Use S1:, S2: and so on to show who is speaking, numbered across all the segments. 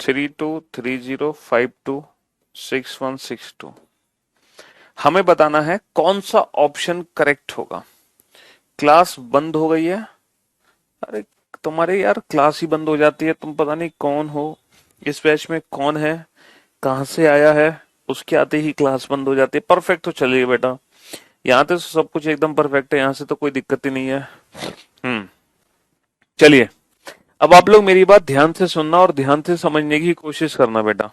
S1: 3230526162। हमें बताना है कौन सा ऑप्शन करेक्ट होगा। क्लास बंद हो गई है। अरे तुम्हारे यार क्लास ही बंद हो जाती है, तुम पता नहीं कौन हो, इस बैच में कौन है, कहां से आया है, उसके आते ही क्लास बंद हो जाती है। परफेक्ट तो चलिए बेटा, यहाँ तो सब कुछ एकदम परफेक्ट है, यहाँ से तो कोई दिक्कत ही नहीं है। चलिए, अब आप लोग मेरी बात ध्यान से सुनना और ध्यान से समझने की कोशिश करना बेटा।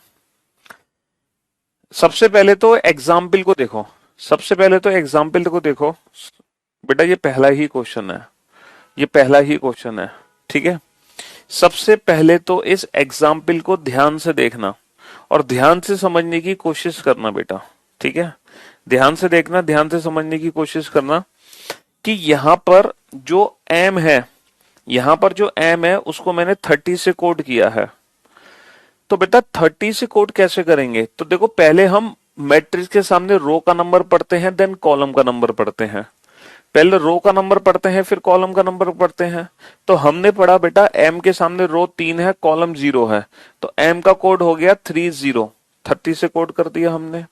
S1: सबसे पहले तो एग्जाम्पल को देखो, सबसे पहले तो एग्जाम्पल को देखो बेटा, ये पहला ही क्वेश्चन है, ये पहला ही क्वेश्चन है, ठीक है। सबसे पहले तो इस एग्जाम्पल को ध्यान से देखना और ध्यान से समझने की कोशिश करना बेटा, ठीक है। ध्यान से देखना, ध्यान से समझने की कोशिश करना कि यहां पर जो एम है, यहां पर जो एम है उसको मैंने 30 से कोड किया है। तो बेटा 30 से कोड कैसे करेंगे? तो देखो, पहले हम मैट्रिक्स के सामने रो का नंबर पढ़ते हैं, देन कॉलम का नंबर पढ़ते हैं। पहले रो का नंबर पढ़ते हैं, फिर कॉलम का नंबर पढ़ते हैं। तो हमने पढ़ा बेटा एम के सामने रो 3 है, कॉलम 0 है, तो एम का कोड हो गया 30, 30 से कोड कर दिया हमने,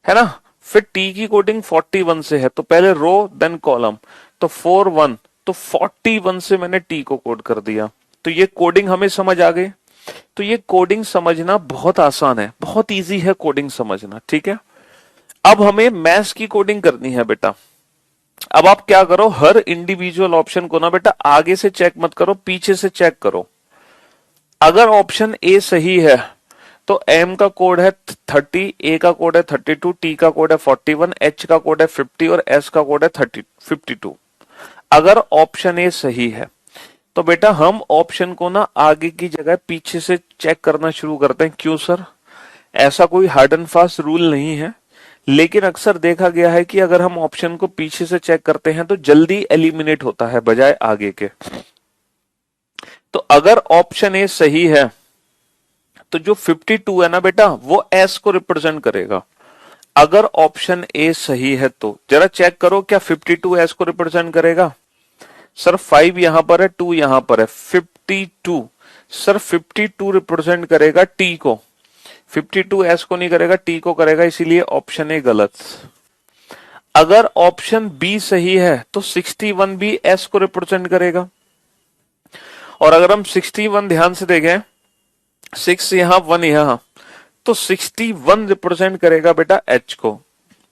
S1: है ना। फिर टी की कोडिंग 41 से है, तो पहले रो देन कॉलम, तो 41, तो 41 से मैंने टी को कोड कर दिया। तो ये कोडिंग हमें समझ आ गई। तो ये कोडिंग समझना बहुत आसान है, बहुत इजी है कोडिंग समझना, ठीक है। अब हमें मैथ्स की कोडिंग करनी है बेटा। अब आप क्या करो, हर इंडिविजुअल ऑप्शन को ना बेटा आगे से चेक मत करो, पीछे से चेक करो। अगर ऑप्शन ए सही है तो एम का कोड है 30, ए का कोड है 32, टी का कोड है 41, एच का कोड है 50 और एस का कोड है 52। अगर ऑप्शन ए सही है तो बेटा हम ऑप्शन को ना आगे की जगह पीछे से चेक करना शुरू करते हैं। क्यों सर? ऐसा कोई हार्ड एंड फास्ट रूल नहीं है, लेकिन अक्सर देखा गया है कि अगर हम ऑप्शन को पीछे से चेक करते हैं तो जल्दी एलिमिनेट होता है बजाय आगे के। तो अगर ऑप्शन ए सही है तो जो 52 है ना बेटा वो एस को रिप्रेजेंट करेगा। अगर ऑप्शन ए सही है तो जरा चेक करो, क्या 52 एस को रिप्रेजेंट करेगा? सर 5 यहां पर है, 2 यहां पर है, 52, सर 52 रिप्रेजेंट करेगा टी को, 52 एस को नहीं करेगा, टी को करेगा, इसीलिए ऑप्शन ए गलत। अगर ऑप्शन बी सही है तो 61 भी एस को रिप्रेजेंट करेगा। और अगर हम 61 ध्यान से देखें, 6 यहां 1 यहां, तो 61 रिप्रेजेंट करेगा बेटा एच को,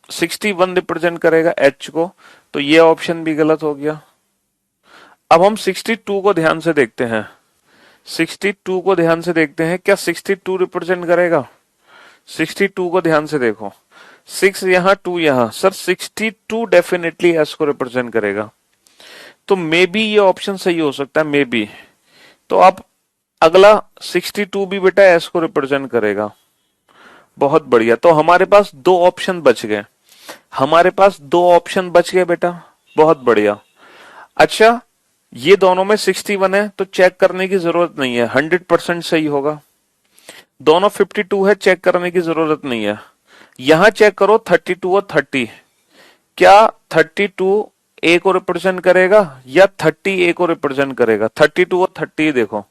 S1: 61 रिप्रेजेंट करेगा एच को, तो ये ऑप्शन भी गलत हो गया। अब हम 62 को ध्यान से देखते हैं, 62 को ध्यान से देखते हैं, क्या 62 रिप्रेजेंट करेगा? 62 को ध्यान से देखो, 6 यहां 2 यहां, सर 62 डेफिनेटली एस को रिप्रेजेंट करेगा। तो मे बी ये ऑप्शन सही हो सकता है, मे बी। तो आप अगला 62 भी बेटा एस को रिप्रेजेंट करेगा। बहुत बढ़िया, तो हमारे पास दो ऑप्शन बच गए, हमारे पास दो ऑप्शन बच गए बेटा, बहुत बढ़िया। अच्छा, ये दोनों में 61 है तो चेक करने की जरूरत नहीं है, 100% सही होगा। दोनों 52 है, चेक करने की जरूरत नहीं है। यहां चेक करो 32 और 30, क्या 32 ए को रिप्रेजेंट करेगा या 30 ए को रिप्रेजेंट करेगा? 32 और 30 देखो,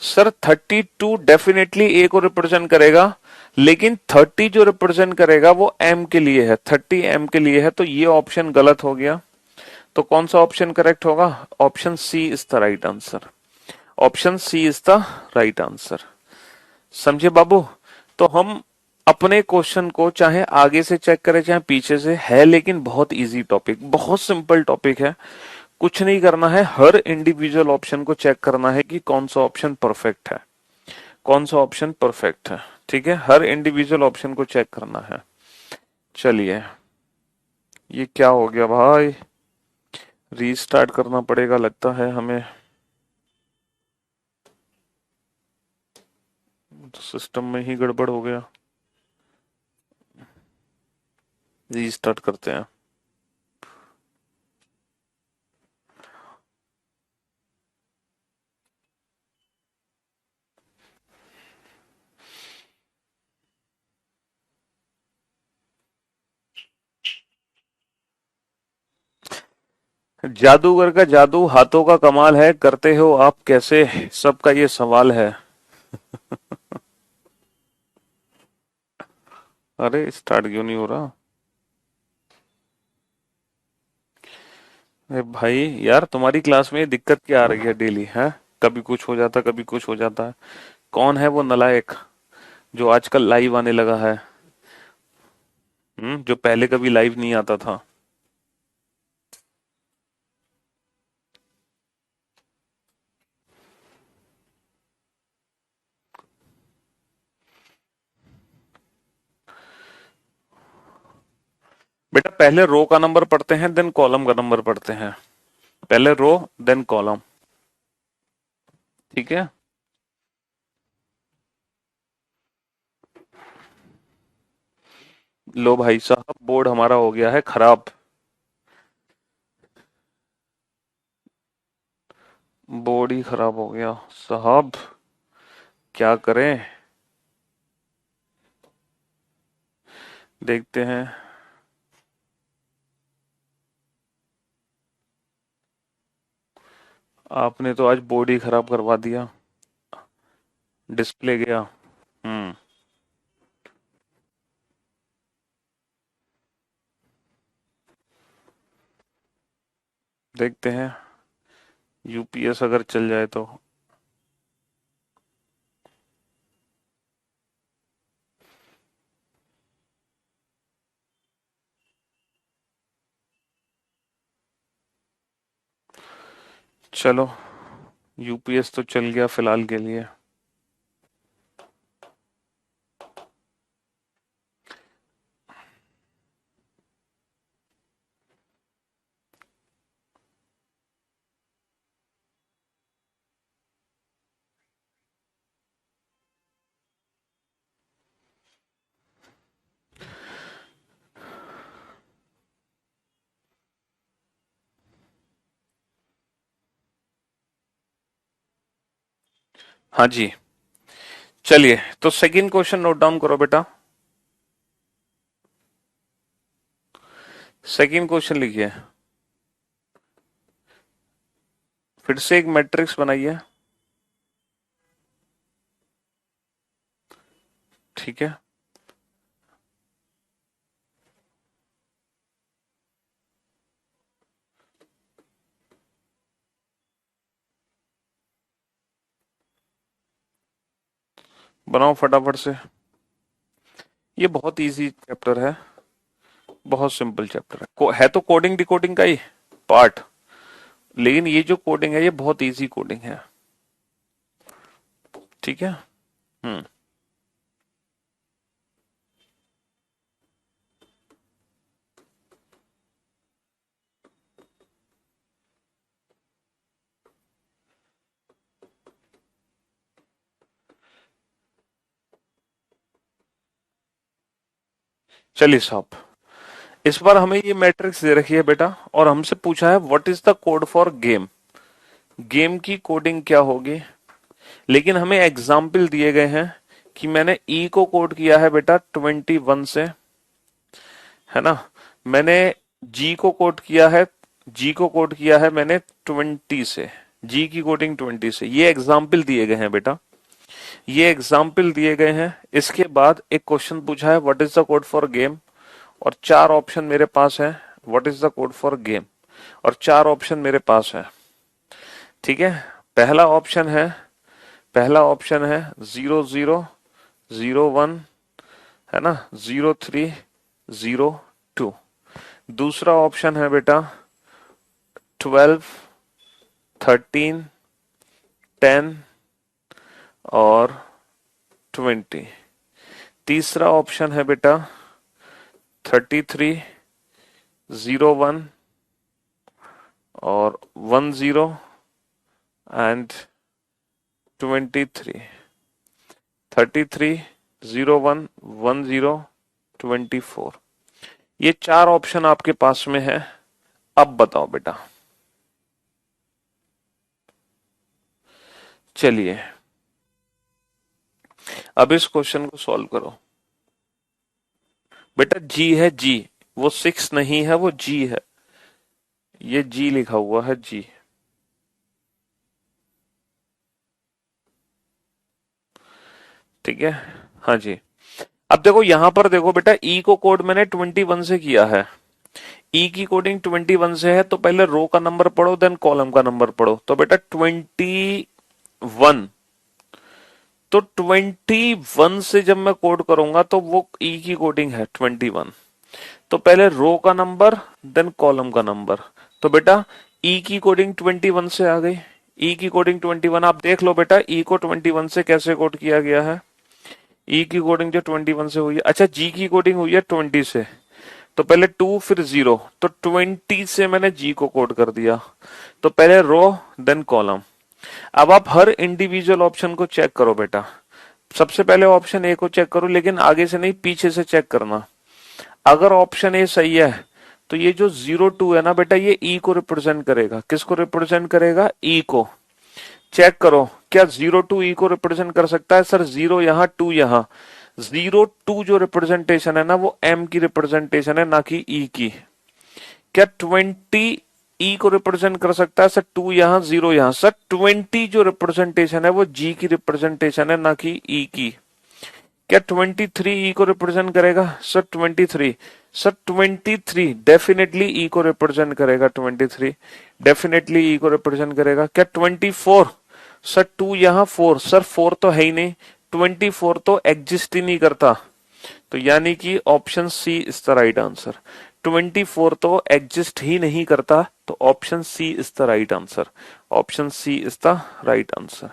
S1: सर 32 डेफिनेटली ए को रिप्रेजेंट करेगा, लेकिन 30 जो रिप्रेजेंट करेगा वो एम के लिए है, 30 एम के लिए है, तो ये ऑप्शन गलत हो गया। तो कौन सा ऑप्शन करेक्ट होगा? Option C is the right answer, option C is the right answer. समझे बाबू? तो हम अपने क्वेश्चन को चाहे आगे से चेक करें चाहे पीछे से, है लेकिन बहुत इजी टॉपिक, बहुत सिंपल टॉपिक है। कुछ नहीं करना है, हर इंडिविजुअल ऑप्शन को चेक करना है कि कौन सा ऑप्शन परफेक्ट है, कौन सा ऑप्शन परफेक्ट है, ठीक है। हर इंडिविजुअल ऑप्शन को चेक करना है। चलिए, ये क्या हो गया भाई, रीस्टार्ट करना पड़ेगा लगता है हमें, तो सिस्टम में ही गड़बड़ हो गया। रीस्टार्ट करते हैं। जादूगर का जादू हाथों का कमाल है, करते हो आप कैसे, सबका ये सवाल है। अरे स्टार्ट क्यों नहीं हो रहा? अरे भाई यार, तुम्हारी क्लास में ये दिक्कत क्या आ रही है डेली है? कभी कुछ हो जाता, कभी कुछ हो जाता है। कौन है वो नलायक जो आजकल लाइव आने लगा है? जो पहले कभी लाइव नहीं आता था। बेटा, पहले रो का नंबर पढ़ते हैं, देन कॉलम का नंबर पढ़ते हैं। पहले रो, देन कॉलम। ठीक है। लो भाई साहब, बोर्ड हमारा हो गया है खराब। बोर्ड ही खराब हो गया साहब। क्या करें? देखते हैं। आपने तो आज बोर्ड ही खराब करवा दिया। डिस्प्ले गया। हम्म। देखते हैं। यूपीएस अगर चल जाए तो। चलो, यूपीएस तो चल गया फिलहाल के लिए। हाँ जी। चलिए, तो सेकंड क्वेश्चन नोट डाउन करो बेटा। सेकंड क्वेश्चन लिखिए। फिर से एक मैट्रिक्स बनाइए। ठीक है। बनाओ फटाफट से। ये बहुत इजी चैप्टर है। बहुत सिंपल चैप्टर है। है तो कोडिंग डिकोडिंग का ही पार्ट, लेकिन ये जो कोडिंग है ये बहुत इजी कोडिंग है। ठीक है। हम्म। चलिए साहब, इस बार हमें ये मैट्रिक्स दे रखी है बेटा, और हमसे पूछा है what is the code for game. Game की कोडिंग क्या होगी? लेकिन हमें एग्जाम्पल दिए गए हैं कि मैंने ई को कोड किया है बेटा 21 से, है ना। मैंने जी को कोड किया है, जी को कोड किया है मैंने 20 से। जी की कोडिंग 20 से। ये एग्जाम्पल दिए गए हैं बेटा। ये एग्जाम्पल दिए गए हैं। इसके बाद एक क्वेश्चन पूछा है what is the code for game, और चार ऑप्शन मेरे पास है। What is the code for game, और चार ऑप्शन मेरे पास है। ठीक है। पहला ऑप्शन है पहला ऑप्शन है 0001, है ना, 0302। दूसरा ऑप्शन है बेटा 12, 13, 10 और 20। तीसरा ऑप्शन है बेटा 33, 01 और 10 एंड 23। 33, 01, 10, 24। ये चार ऑप्शन आपके पास में है। अब बताओ बेटा। चलिए, अब इस क्वेश्चन को सॉल्व करो। बेटा जी है जी, वो 6 नहीं है, वो जी है। ये जी लिखा हुआ है, जी। ठीक है। हाँ जी। अब देखो यहां पर देखो बेटा, ई को कोड मैंने 21 से किया है। ई की कोडिंग 21 से है, तो पहले रो का नंबर पढ़ो देन कॉलम का नंबर पढ़ो। तो बेटा 21, तो 21 से जब मैं कोड करूंगा तो वो ई की कोडिंग है 21। तो पहले रो का नंबर देन कॉलम का नंबर। तो बेटा ई की कोडिंग 21 से आ गई। ई की कोडिंग 21, आप देख लो बेटा ई को 21 से कैसे कोड किया गया है। ई की कोडिंग जो 21 से हुई है, अच्छा जी की कोडिंग हुई है 20 से, तो पहले 2 फिर 0, तो 20 से मैंने जी को कोड कर दिया। तो पहले रो देन कॉलम। अब आप हर इंडिविजुअल ऑप्शन को चेक करो बेटा। सबसे पहले ऑप्शन ए को चेक करो, लेकिन आगे से नहीं पीछे से चेक करना। अगर ऑप्शन ए सही है तो ये जो 02 है ना बेटा, ये ई को रिप्रेजेंट करेगा। किसको रिप्रेजेंट करेगा? ई को। चेक करो क्या 02 ई को रिप्रेजेंट कर सकता है? सर 0 यहाँ 2 यहाँ, 02 जो रिप्रेजेंटेशन है ना वो एम की रिप्रेजेंटेशन है, ना कि ई की। क्या 20 ई को रिप्रेजेंट कर सकता है? सर 2 यहाँ 0 यहाँ। सर 20 जो रिप्रेजेंटेशन है वो जी की रिप्रेजेंटेशन है, ना कि ई की। क्या 23 ई को रिप्रेजेंट करेगा? सर 23। सर 23 डेफिनेटली ई को रिप्रेजेंट करेगा। 23 डेफिनेटली ई को रिप्रेजेंट करेगा। क्या 24? सर 2 यहाँ 4। सर 4 तो है ही नहीं, 24 तो एग्जिस्ट ही नहीं करता। तो यानी कि option C is the right answer. 24 तो एग्जिस्ट ही नहीं करता, तो option C is the right answer. Option C is the right answer.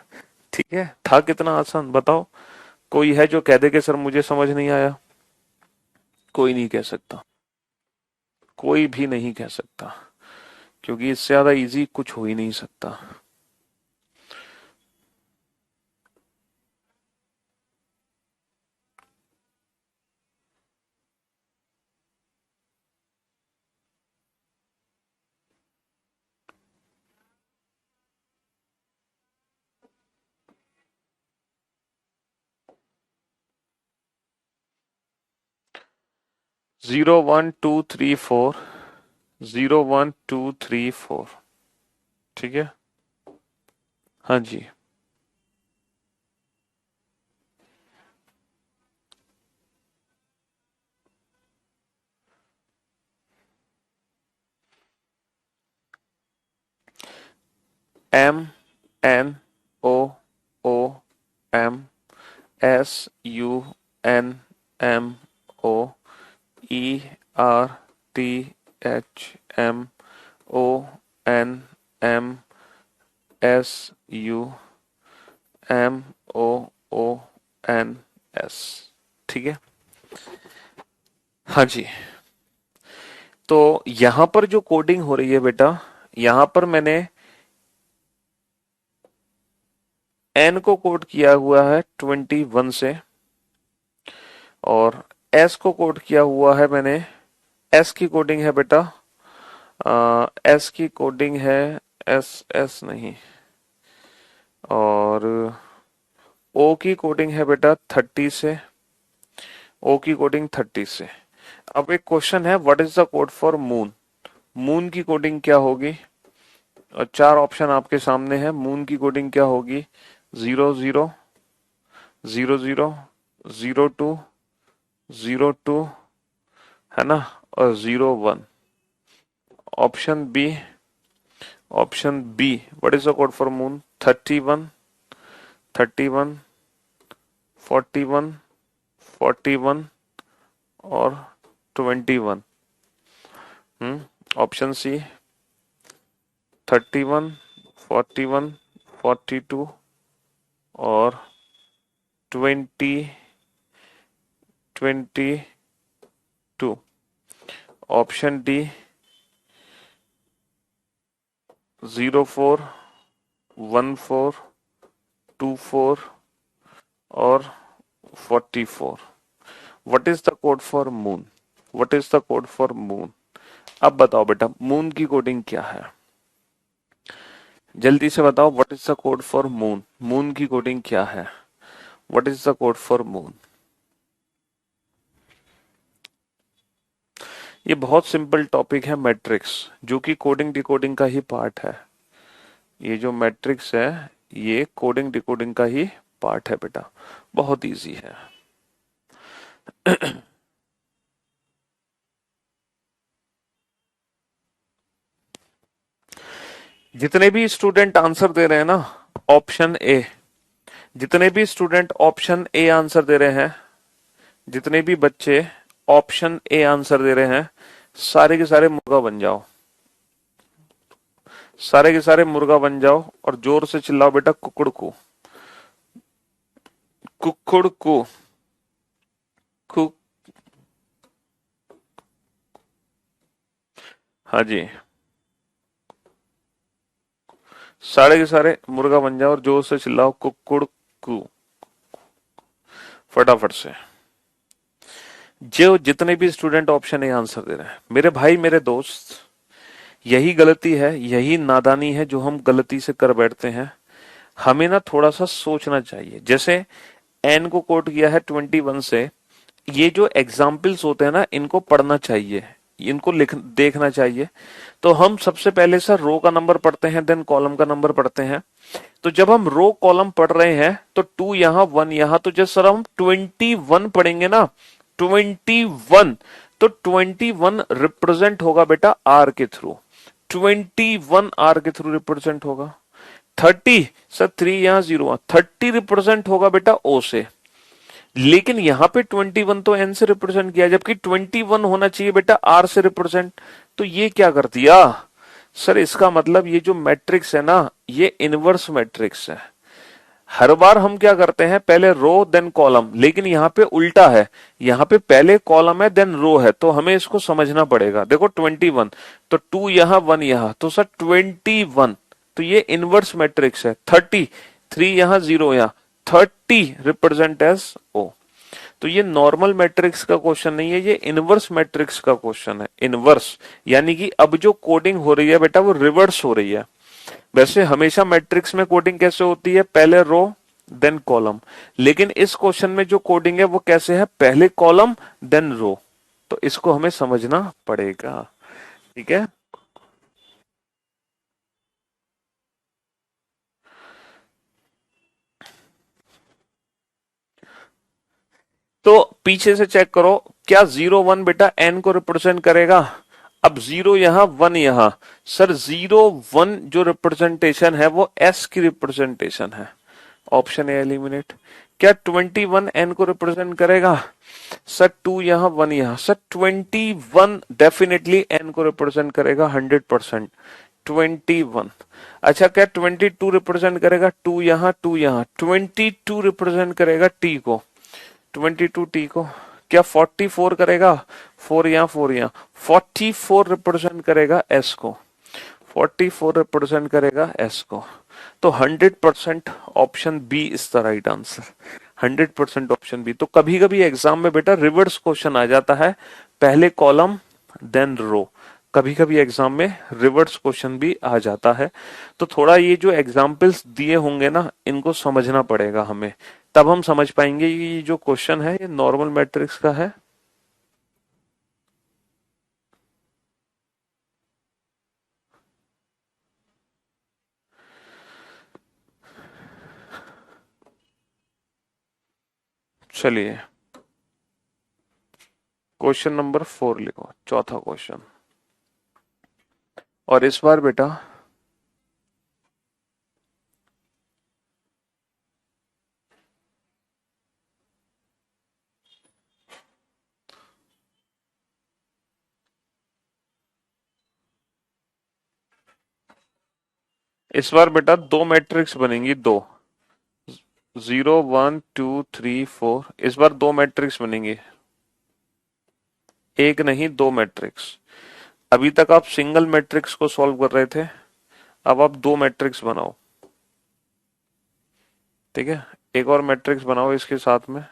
S1: ठीक है, था कितना आसान बताओ। कोई है जो कह दे कि सर मुझे समझ नहीं आया? कोई नहीं कह सकता, कोई भी नहीं कह सकता, क्योंकि इससे ज्यादा इजी कुछ हो ही नहीं सकता। Zero one two three four, 0 1 2 3 4। ठीक है, हाँ जी। MNOOMMOERTHMONMOS। ठीक है, हाँ जी। तो यहां पर जो कोडिंग हो रही है बेटा, यहां पर मैंने एन को कोड किया हुआ है 21 से, और एस को कोड किया हुआ है मैंने, एस की कोडिंग है बेटा, एस की कोडिंग है, एस एस नहीं, और ओ की कोडिंग है बेटा 30 से, ओ की कोडिंग 30 से। अब एक क्वेश्चन है, what is the code for moon? Moon की कोडिंग क्या होगी? और चार ऑप्शन आपके सामने है। मून की कोडिंग क्या होगी? 00, 00, 02, 02, है ना, और 01। Option B, option B, what is the code for moon? 31, 31, 41, 41 और 21। ऑप्शन सी 31, 41, 42 और 20, 22। ऑप्शन डी 04, 14, 24 और 44। What is the code for moon? What is the code for moon? अब बताओ बेटा मून की कोडिंग क्या है? जल्दी से बताओ, what is the code for moon? Moon की कोडिंग क्या है? What is the code for moon? ये बहुत सिंपल टॉपिक है, मैट्रिक्स, जो कि कोडिंग डिकोडिंग का ही पार्ट है। ये जो मैट्रिक्स है ये कोडिंग डिकोडिंग का ही पार्ट है बेटा, बहुत इजी है। जितने भी स्टूडेंट आंसर दे रहे हैं ना, ऑप्शन ए, जितने भी स्टूडेंट ऑप्शन ए आंसर दे रहे हैं, जितने भी बच्चे ऑप्शन ए आंसर दे रहे हैं, सारे के सारे मुर्गा बन जाओ, सारे के सारे मुर्गा बन जाओ और जोर से चिल्लाओ बेटा, कुकुड़ को, कुकुड़ को, कु हाँ जी, सारे के सारे मुर्गा बन जाओ और जोर से चिल्लाओ, कुकुड़ कु, फटाफट से। जो जितने भी स्टूडेंट ऑप्शन ए आंसर दे रहे हैं, मेरे भाई मेरे दोस्त, यही गलती है, यही नादानी है जो हम गलती से कर बैठते हैं। हमें ना थोड़ा सा सोचना चाहिए। जैसे एन को कोट किया है 21 से, ये जो एग्जाम्पल्स होते हैं ना, इनको पढ़ना चाहिए, इनको लिख देखना चाहिए। तो हम सबसे पहले सर रो का नंबर पढ़ते हैं, देन कॉलम का नंबर पढ़ते हैं। तो जब हम रो कॉलम पढ़ रहे हैं तो 2 यहां 1 यहां, तो जब सर हम 21 पढ़ेंगे ना, 21, तो 21 रिप्रेजेंट होगा बेटा आर के थ्रू, 21 आर के थ्रू रिप्रेजेंट होगा। 30 सर 3 यहां 0, 30 रिप्रेजेंट होगा बेटा ओ से। लेकिन यहां पे 21 तो एन से रिप्रेजेंट किया, जबकि 21 होना चाहिए बेटा आर से रिप्रेजेंट। तो ये क्या कर दिया सर, इसका मतलब ये जो मैट्रिक्स है ना, ये इनवर्स मैट्रिक्स है। हर बार हम क्या करते हैं, पहले रो देन कॉलम, लेकिन यहाँ पे उल्टा है, यहाँ पे पहले कॉलम है देन रो है। तो हमें इसको समझना पड़ेगा। देखो 21, तो 2 यहां 1 यहां, तो सर 21, तो ये इनवर्स मैट्रिक्स है। 30, 3 यहां 0 यहां, 30 रिप्रेजेंट एज ओ। तो ये नॉर्मल मैट्रिक्स का क्वेश्चन नहीं है, ये इनवर्स मैट्रिक्स का क्वेश्चन है। इनवर्स यानी कि अब जो कोडिंग हो रही है बेटा, वो रिवर्स हो रही है। वैसे हमेशा मैट्रिक्स में कोडिंग कैसे होती है, पहले रो देन कॉलम, लेकिन इस क्वेश्चन में जो कोडिंग है वो कैसे है, पहले कॉलम देन रो। तो इसको हमें समझना पड़ेगा। ठीक है, तो पीछे से चेक करो, क्या 0 1 बेटा एन को रिप्रेजेंट करेगा। अब 0 यहां 1 यहां, सर 0 1 जो रिप्रेजेंटेशन है वो एस की रिप्रेजेंटेशन है। Option A eliminate. क्या 21 एन को रिप्रेजेंट करेगा, सर 2 यहां 1 यहां, सर 21 डेफिनेटली एन को रिप्रेजेंट करेगा 100%। 21, अच्छा क्या 22 रिप्रेजेंट करेगा, 2 यहां 2 यहां, 22 रिप्रेजेंट करेगा टी को, 22 टी को। क्या 44 करेगा, 4 यहां 4 यहां, 44 रिप्रेजेंट करेगा एस को, 44 रिप्रेजेंट करेगा एस को। तो 100% option B is the right answer. 100% option B. तो कभी कभी एग्जाम में बेटा रिवर्स क्वेश्चन आ जाता है, पहले कॉलम देन रो। कभी कभी एग्जाम में रिवर्स क्वेश्चन भी आ जाता है। तो थोड़ा ये जो एग्जाम्पल्स दिए होंगे ना, इनको समझना पड़ेगा हमें, तब हम समझ पाएंगे कि ये जो क्वेश्चन है ये नॉर्मल मैट्रिक्स का है। चलिए क्वेश्चन नंबर 4 लिखो, चौथा क्वेश्चन। और इस बार बेटा, इस बार बेटा दो मैट्रिक्स बनेंगी, दो, 0 1 2 3 4, इस बार दो मैट्रिक्स बनेंगे, एक नहीं दो मैट्रिक्स। अभी तक आप सिंगल मैट्रिक्स को सॉल्व कर रहे थे, अब आप दो मैट्रिक्स बनाओ। ठीक है, एक और मैट्रिक्स बनाओ इसके साथ में।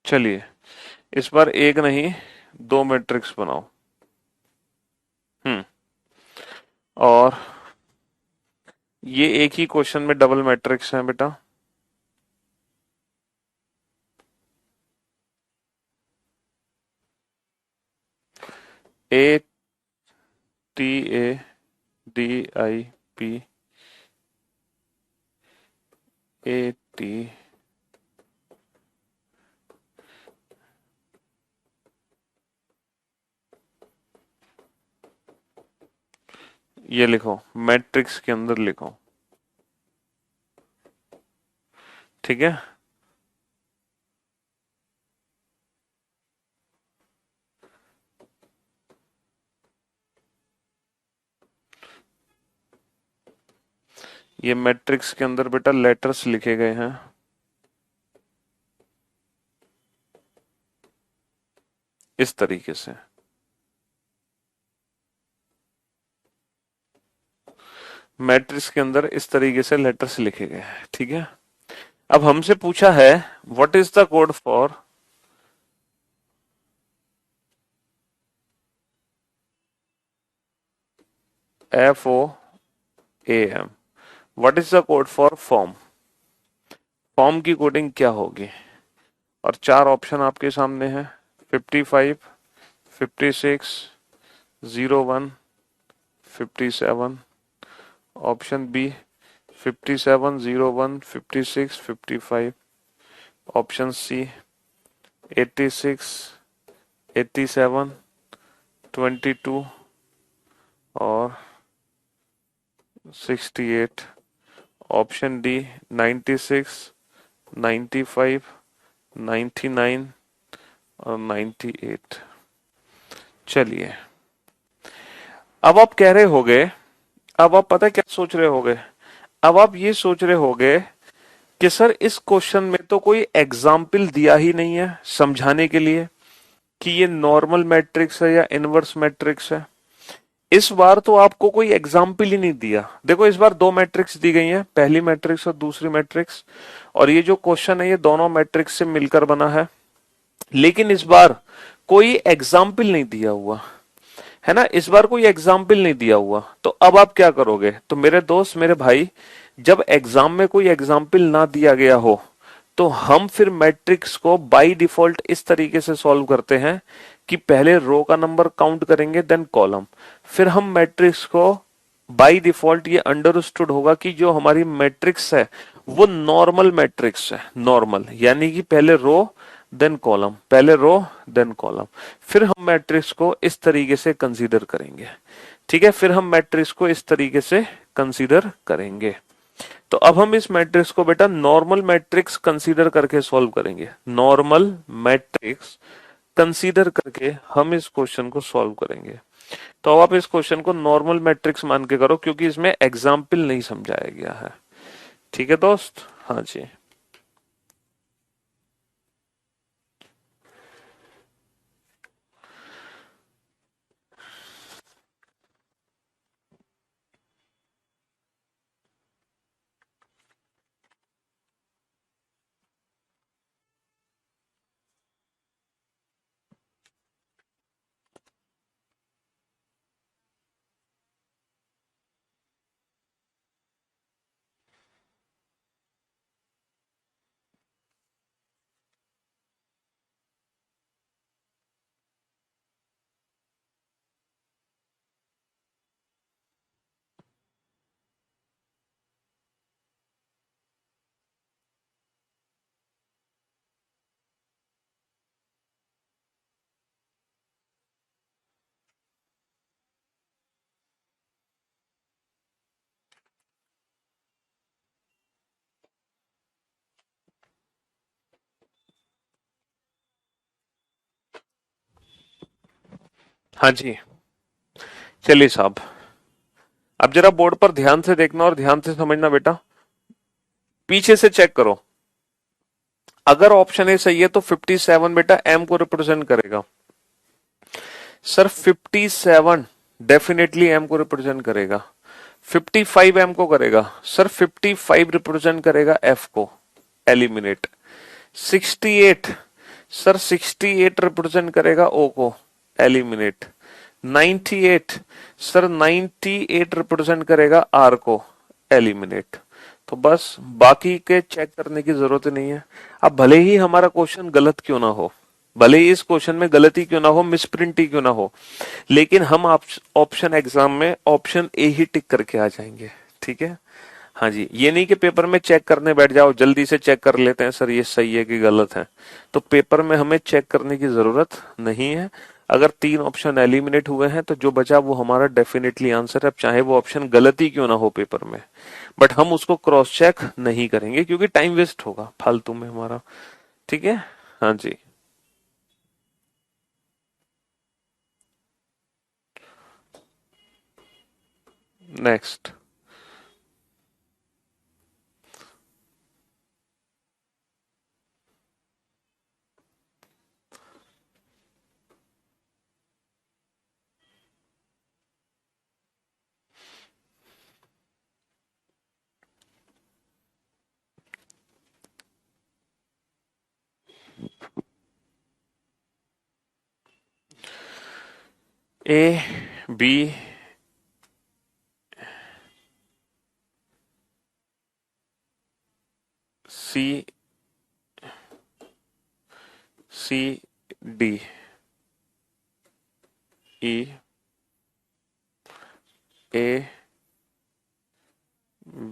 S1: चलिए इस बार एक नहीं दो मैट्रिक्स बनाओ। हम्म। और ये एक ही क्वेश्चन में डबल मैट्रिक्स है बेटा। A T A D I P A T ये लिखो मैट्रिक्स के अंदर लिखो। ठीक है। ये मैट्रिक्स के अंदर बेटा लेटर्स लिखे गए हैं। इस तरीके से मैट्रिक्स के अंदर इस तरीके से लेटर्स लिखे गए हैं। ठीक है। अब हमसे पूछा है what is the code for FOAM। What is the code for form. Form की कोडिंग क्या होगी। और चार ऑप्शन आपके सामने हैं 55, 56, 01, 57। Option B 57, 01, 56, 55। ऑप्शन सी 86, 87, 22 और 68। ऑप्शन डी 96, 95, 99 और 98। चलिए अब आप कह रहे होगे, अब आप पता है क्या सोच रहे होगे। अब आप ये सोच रहे होगे कि सर इस क्वेश्चन में तो कोई एग्जाम्पल दिया ही नहीं है समझाने के लिए कि ये नॉर्मल मैट्रिक्स है या इनवर्स मैट्रिक्स है। इस बार तो आपको कोई एग्जाम्पल ही नहीं दिया। देखो इस बार दो मैट्रिक्स दी गई हैं, पहली मैट्रिक्स और दूसरी मैट्रिक्स, और ये जो क्वेश्चन है ये दोनों मैट्रिक्स से मिलकर बना है। लेकिन इस बार कोई एग्जाम्पल नहीं दिया हुआ है ना, इस बार कोई एग्जाम्पल नहीं दिया हुआ। तो अब आप क्या करोगे। तो मेरे दोस्त मेरे भाई, जब एग्जाम में कोई एग्जाम्पल ना दिया गया हो तो हम फिर मैट्रिक्स को बाय डिफॉल्ट इस तरीके से सॉल्व करते हैं कि पहले रो का नंबर काउंट करेंगे देन कॉलम। फिर हम मैट्रिक्स को बाय डिफॉल्ट ये अंडरस्टूड होगा कि जो हमारी मैट्रिक्स है वो नॉर्मल मैट्रिक्स है। नॉर्मल यानी कि पहले रो देन कॉलम, पहले रो देन कॉलम। फिर हम मैट्रिक्स को इस तरीके से कंसीडर करेंगे। ठीक है। फिर हम मैट्रिक्स को इस तरीके से कंसीडर करेंगे। तो अब हम इस मैट्रिक्स को बेटा नॉर्मल मैट्रिक्स कंसीडर करके सॉल्व करेंगे। नॉर्मल मैट्रिक्स कंसीडर करके हम इस क्वेश्चन को सॉल्व करेंगे। तो अब आप इस क्वेश्चन को नॉर्मल मैट्रिक्स मान के करो क्योंकि इसमें एग्जाम्पल नहीं समझाया गया है। ठीक है दोस्त। हाँ जी। हाँ जी। चलिए साहब, अब जरा बोर्ड पर ध्यान से देखना और ध्यान से समझना बेटा। पीछे से चेक करो। अगर ऑप्शन ए सही है तो 57 बेटा एम को रिप्रेजेंट करेगा। सर 57 डेफिनेटली एम को रिप्रेजेंट करेगा। 55 एम को करेगा। सर 55 रिप्रेजेंट करेगा एफ को। एलिमिनेट। 68 सर 68 रिप्रेजेंट करेगा ओ को, एलिमिनेट। 98, सर 98 रिप्रेजेंट करेगा आर को, एलिमिनेट। तो बस बाकी के चेक करने की जरूरत ही नहीं है। अब भले ही हमारा क्वेश्चन गलत क्यों ना हो, भले ही इस क्वेश्चन में गलती क्यों ना हो, मिसप्रिंट ही क्यों ना हो, लेकिन हम ऑप्शन एग्जाम में ऑप्शन ए ही टिक करके आ जाएंगे। ठीक है, हाँ जी। ये नहीं कि पेपर में चेक करने बैठ जाओ, जल्दी से चेक कर लेते हैं सर ये सही है कि गलत है। तो पेपर में हमें चेक करने की जरूरत नहीं है। अगर 3 ऑप्शन एलिमिनेट हुए हैं तो जो बचा वो हमारा डेफिनेटली आंसर है, अब चाहे वो ऑप्शन गलत ही क्यों ना हो पेपर में। बट हम उसको क्रॉस चेक नहीं करेंगे क्योंकि टाइम वेस्ट होगा फालतू में हमारा। ठीक है, हाँ जी। Next. A B C C D E A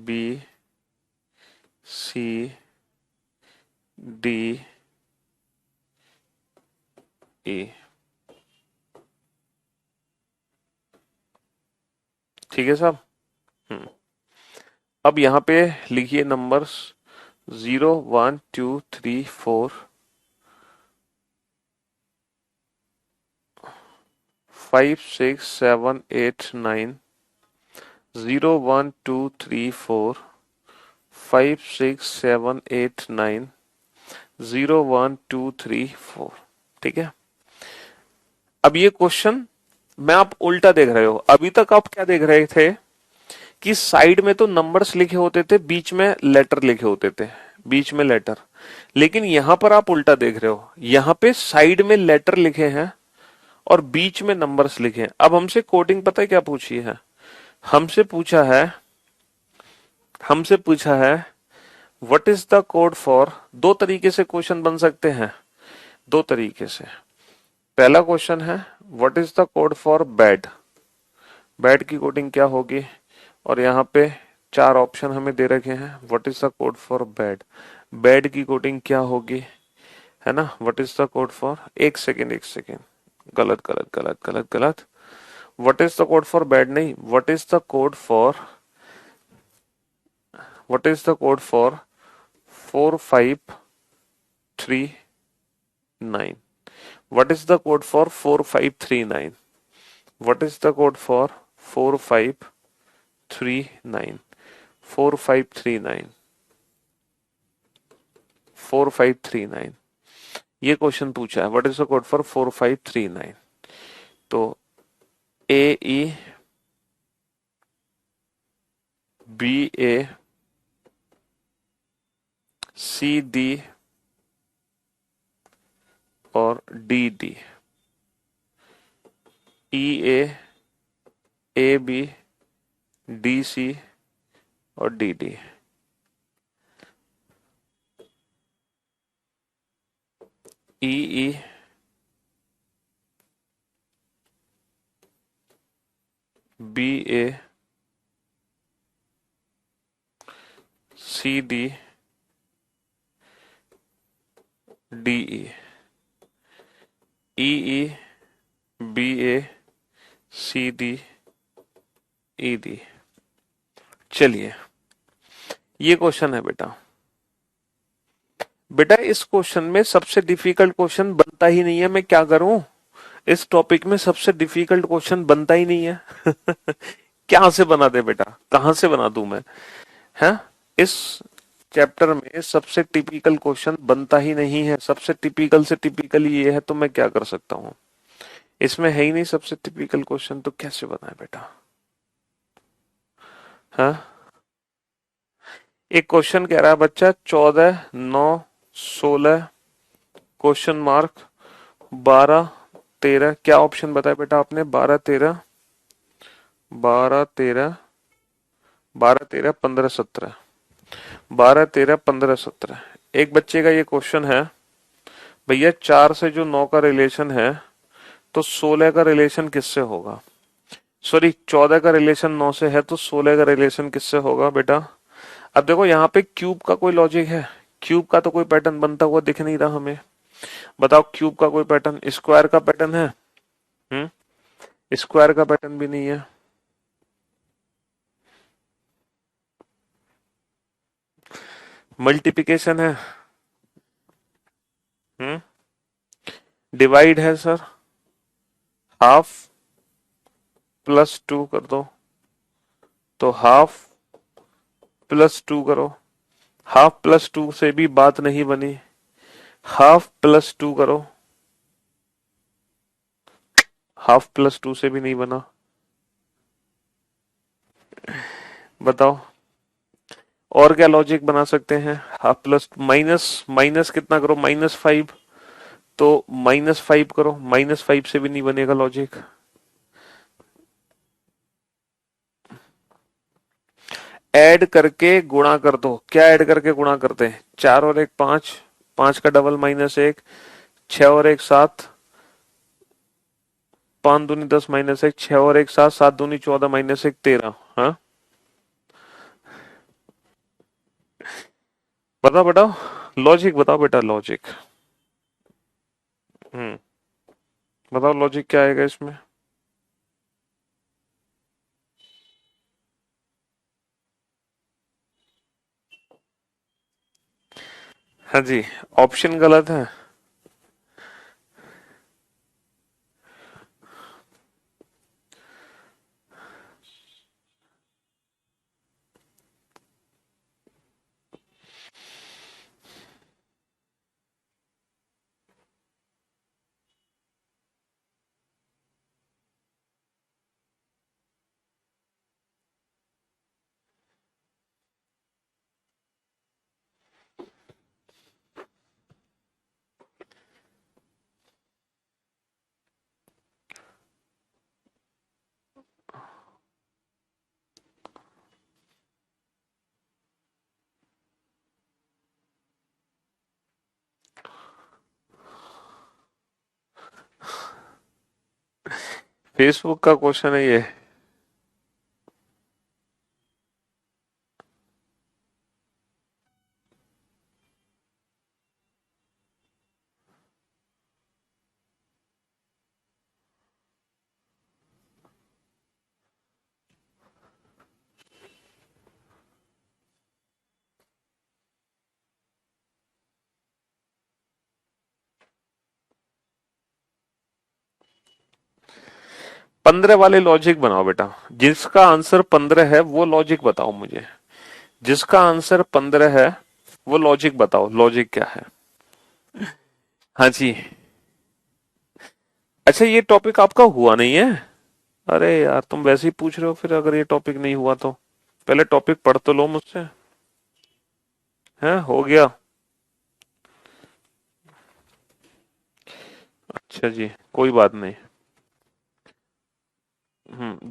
S1: B C D E. ठीक है साहब। हम्म। अब यहाँ पे लिखिए नंबर्स 0 1 2 3 4 5 6 7 8 9। 0 1 2 3 4 5 6 7 8 9। 0 1 2 3 4। ठीक है। अब ये क्वेश्चन में आप उल्टा देख रहे हो। अभी तक आप क्या देख रहे थे कि साइड में तो नंबर्स लिखे होते थे, बीच में लेटर लिखे होते थे, बीच में लेटर। लेकिन यहां पर आप उल्टा देख रहे हो, यहां पे साइड में लेटर लिखे हैं और बीच में नंबर्स लिखे हैं। अब हमसे कोडिंग पता है क्या पूछी है? हमसे पूछा है हमसे पूछा है what is the code for. दो तरीके से क्वेश्चन बन सकते हैं, दो तरीके से। पहला क्वेश्चन है what is the code for bad. Bad की कोडिंग क्या होगी? और यहाँ पे 4 ऑप्शन हमें दे रखे हैं। What is the code for bad, bad की कोडिंग क्या होगी, है ना? What is the code for, एक सेकेंड एक सेकेंड, गलत गलत गलत गलत गलत। What is the code for bad नहीं, what is the code for, what is the code for 4539। What is the code for 4539? What is the code for 4539? 4539, 4539, ये question पूछा है। What is the code for 4539? तो A E B A C D और D D, E A B D C और D D. E E B A C D D E, E E B A C D E D. चलिए, ये question है बेटा। बेटा इस question में सबसे डिफिकल्ट क्वेश्चन बनता ही नहीं है, मैं क्या करूं? इस टॉपिक में सबसे डिफिकल्ट क्वेश्चन बनता ही नहीं है। क्या से बना दे बेटा, कहां से बना दूं मैं? है, इस चैप्टर में सबसे टिपिकल क्वेश्चन बनता ही नहीं है। सबसे टिपिकल से टिपिकल ये है तो मैं क्या कर सकता हूं? इसमें है ही नहीं सबसे टिपिकल क्वेश्चन, तो कैसे बनाए बेटा? हाँ, एक क्वेश्चन कह रहा है बच्चा 14 9 16 क्वेश्चन मार्क 12 13, क्या ऑप्शन बताया बेटा आपने? 12 13, 12 13, 12 13 15 17, 12 13 15 17। एक बच्चे का ये क्वेश्चन है, भैया 4 से जो 9 का रिलेशन है तो 16 का रिलेशन किससे होगा? सॉरी, 14 का रिलेशन 9 से है तो 16 का रिलेशन किससे होगा बेटा? अब देखो यहाँ पे क्यूब का कोई लॉजिक है? क्यूब का तो कोई पैटर्न बनता हुआ दिख नहीं रहा हमें। बताओ क्यूब का कोई पैटर्न? स्क्वायर का पैटर्न है? स्क्वायर का पैटर्न भी नहीं है। मल्टीप्लिकेशन है? हम्म डिवाइड है सर? हाफ प्लस टू कर दो, तो हाफ प्लस टू करो। हाफ प्लस टू से भी बात नहीं बनी, हाफ प्लस टू करो। हाफ प्लस टू से भी नहीं बना। बताओ और क्या लॉजिक बना सकते हैं? हाफ प्लस माइनस, माइनस कितना करो? -5, तो -5 करो। -5 से भी नहीं बनेगा लॉजिक। ऐड करके गुणा कर दो। क्या ऐड करके गुणा करते हैं? 4 और 1 5, 5 का डबल -1, 6 और 1 7, 5 दूनी 10 -1, 6 और 1 7, 7 दूनी 14 -1 13। हाँ बताओ बताओ, लॉजिक बताओ बेटा, लॉजिक। हम्म बताओ लॉजिक क्या आएगा इसमें? हाँ जी, ऑप्शन गलत है। फेसबुक का क्वेश्चन है ये। पंद्रह वाले लॉजिक बनाओ बेटा। जिसका आंसर 15 है वो लॉजिक बताओ मुझे। जिसका आंसर 15 है वो लॉजिक बताओ, लॉजिक क्या है? हाँ जी। अच्छा, ये टॉपिक आपका हुआ नहीं है? अरे यार, तुम वैसे ही पूछ रहे हो फिर, अगर ये टॉपिक नहीं हुआ तो पहले टॉपिक पढ़ तो लो मुझसे। है हो गया? अच्छा जी, कोई बात नहीं।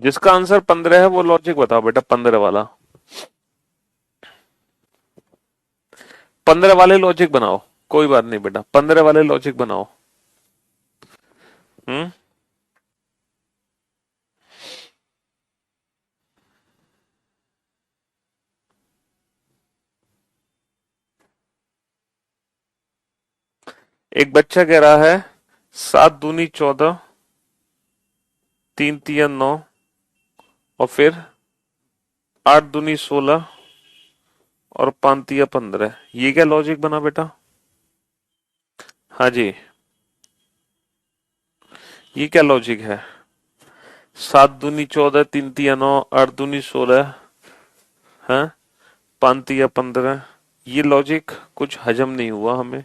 S1: जिसका आंसर 15 है वो लॉजिक बताओ बेटा, 15 वाला। 15 वाले लॉजिक बनाओ। कोई बात नहीं बेटा, 15 वाले लॉजिक बनाओ। हम्म एक बच्चा कह रहा है 7 दूनी 14, 3 तिया 9, और फिर 8 दूनी 16 और 5 तिया 15। ये क्या लॉजिक बना बेटा? हाँ जी, ये क्या लॉजिक है? 7 दूनी 14, 3 तिया 9, 8 दूनी 16, है 5 तिया 15। ये लॉजिक कुछ हजम नहीं हुआ हमें।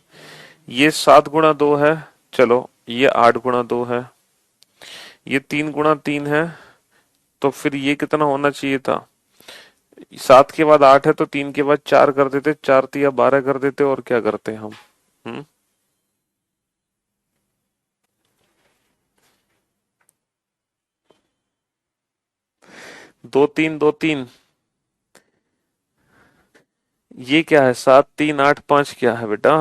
S1: ये 7 गुणा 2 है, चलो ये 8 गुणा 2 है, ये 3 गुणा 3 है, तो फिर ये कितना होना चाहिए था? 7 के बाद 8 है तो 3 के बाद 4 कर देते, 4 तिया 12 कर देते, और क्या करते हम? हम्म दो तीन दो तीन, ये क्या है? 7 3 8 5 क्या है बेटा?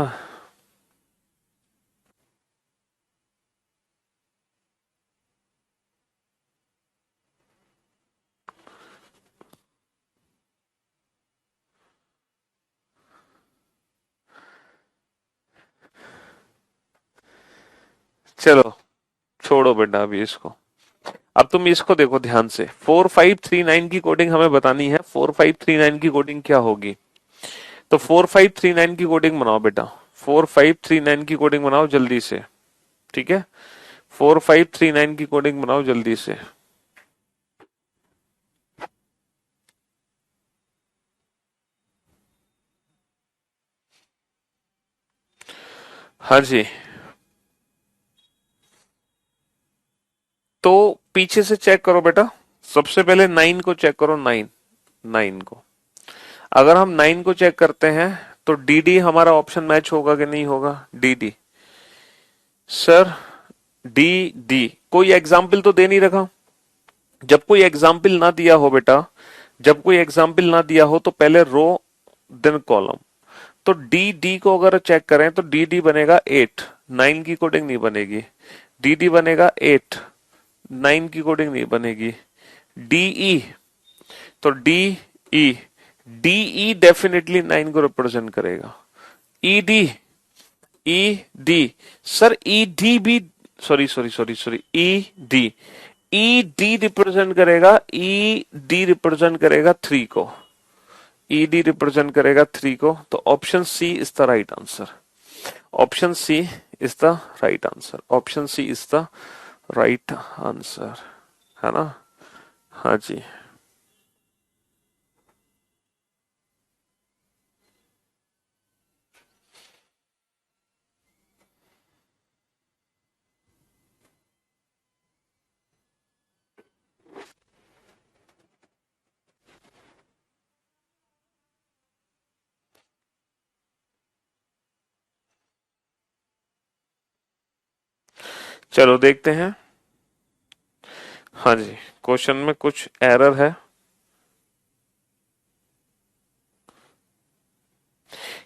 S1: चलो छोड़ो बेटा अभी इसको। अब तुम इसको देखो ध्यान से, 4539 की कोडिंग हमें बतानी है। 4539 की कोडिंग क्या होगी? तो 4539 की कोडिंग बनाओ बेटा, 4539 की कोडिंग बनाओ जल्दी से। ठीक है, 4539 की कोडिंग बनाओ जल्दी से। हाँ जी, तो पीछे से चेक करो बेटा। सबसे पहले 9 को चेक करो, 9 9 को। अगर हम 9 को चेक करते हैं तो डी डी हमारा ऑप्शन मैच होगा कि नहीं होगा? D D sir, D D कोई एग्जाम्पल तो दे नहीं रखा। जब कोई एग्जाम्पल ना दिया हो बेटा, जब कोई एग्जाम्पल ना दिया हो तो पहले रो देन कॉलम। तो डी डी को अगर चेक करें तो डी डी बनेगा 8, 9 की कोडिंग नहीं बनेगी। डी डी बनेगा 8, 9 की कोडिंग नहीं बनेगी। डीई, तो डी ई, डीई डेफिनेटली 9 को रिप्रेजेंट करेगा। E D, E D sir, E D भी, sorry sorry sorry sorry, E D, E D represent करेगा, ई डी रिप्रेजेंट करेगा 3 को, ई डी रिप्रेजेंट करेगा 3 को। तो option C is the right answer. Option C is the right answer. Option C is the right answer, है ना? हाँ जी, चलो देखते हैं। हाँ जी, क्वेश्चन में कुछ एरर है,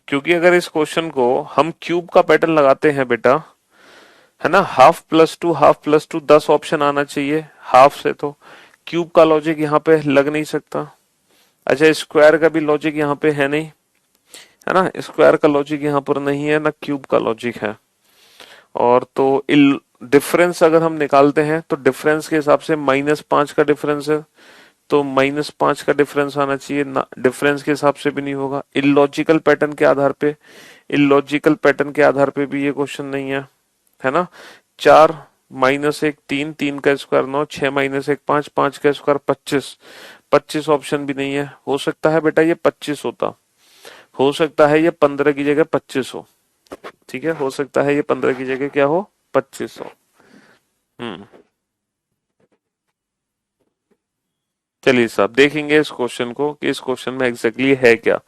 S1: क्योंकि अगर इस क्वेश्चन को हम क्यूब का पैटर्न लगाते हैं बेटा, है ना, half plus two half plus two, 10 option आना चाहिए हाफ से, तो क्यूब का लॉजिक यहाँ पे लग नहीं सकता। अच्छा, स्क्वायर का भी लॉजिक यहाँ पे है नहीं, है ना, स्क्वायर का लॉजिक यहाँ पर नहीं है, ना क्यूब का लॉजिक है। और तो डिफरेंस अगर हम निकालते हैं तो डिफरेंस के हिसाब से -5 का डिफरेंस है, तो -5 का डिफरेंस आना चाहिए ना, डिफरेंस के हिसाब से भी नहीं होगा। इलॉजिकल पैटर्न के आधार पे, इलॉजिकल पैटर्न के आधार पे भी ये क्वेश्चन नहीं है ना। 4 -1 3, 3 का स्क्वायर 9, 6 -1 5, 5 का स्क्वायर 25, 25 ऑप्शन भी नहीं है। हो सकता है बेटा ये 25 होता, हो सकता है ये 15 की जगह 25 हो। ठीक है, हो सकता है ये 15 की जगह क्या हो, 25 हो। हम्म, चलिए साहब देखेंगे इस क्वेश्चन को कि इस क्वेश्चन में एग्जैक्टली है क्या,